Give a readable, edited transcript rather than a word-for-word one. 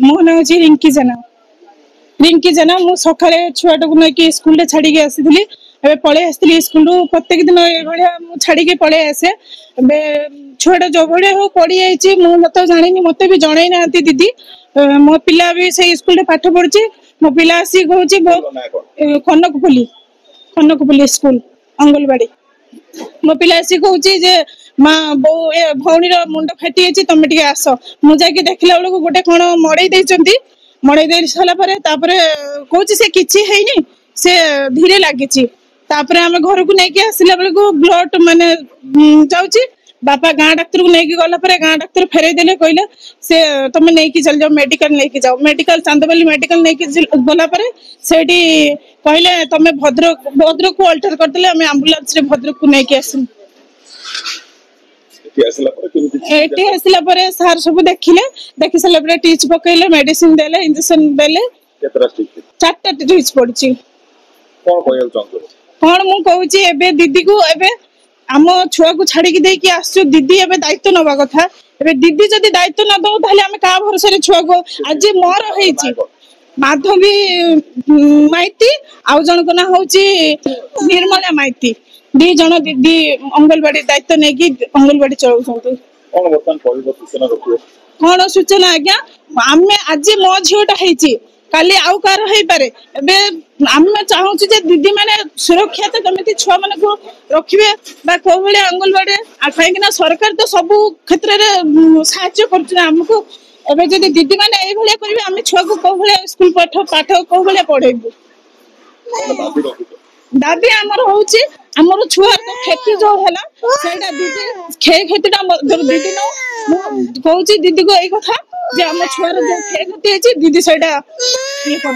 मो ना हूँ रिंकी जेना। रिंकी जेना मु सकाळे छुआटा को नहीं स्कूल छाड़ी आसी ए पलि आसती स्कूल प्रत्येक दिन ये छाड़ी पलि आसे छुआटा जो भाई हो पड़ी जाइए मुझे जानी मत भी जन ना दीदी मो पिला भी से स्कूल पाठ पढ़ी मो पिला आसी कहूँ कनकपुली स्कूल अंगलवाड़ी मो पिला आसी कहूँ माँ बो भौणी मुंड फाटी जाइए तुम टे आस मुझे देखला बेलू गोटे कौन मड़ई दे सारापर कहूँ से किसी है से धीरे लगी आम घर को लेकिन आसला बेलू ब्लड माने जाऊँगी बापा गाँ डाक्तर को लेकिन गला गाँ डाक्तर फेरई देले कहले से तुम नहीं चल जाओ मेडिकल लेके जाओ मेडिकल चांदबाली मेडिकल नहीं गला से कहले तुम भद्रक को अल्टर करदे आम आंबुलांस भद्रक को लेकिन आसू एटी आसला सार सब देखिले देखि सारा टीच पकईले मेडिसिन देले इंजेक्शन देले 4टा टीच पड़ी कौन मु कहूँ दीदी को एबे आम छुआ को छाड़ी देकी आसु दीदी एबे दायित्व नवा कथा एबे दीदी जदि दायित्व न दो ताले आमे का भरोसा छुआ को आज मोर होईची माधवी माइती आउ जन को ना होची निर्मला माइती दी जन दीदी अंगलवाड़ी दायित्व नहीं कि अंगलवाड़ी चलाउछंती कौन सूचना आज्ञा आमे आज मो झीटा होईची काली आउ कार हो पारे एबे आम चाहूँ जे दीदी मैंने सुरक्षा तो जमी छुआ मान को रखिए कौ भाया अंगलवाड़ी कहीं सरकार तो सब क्षेत्र में साहाय्य करमको एवं जब दीदी मैंने ये करेंगे आम छुआ को कौ भाया स्कूल पाठ कौ भाया पढ़ेबू दाबी आमर हूँ आमर छुआ क्षति जो है दीदी क्षयक्षतिटा दीदी कहूँ दीदी को यही कथा जे आम छुआर जो क्षयक्षति दीदी से ये कर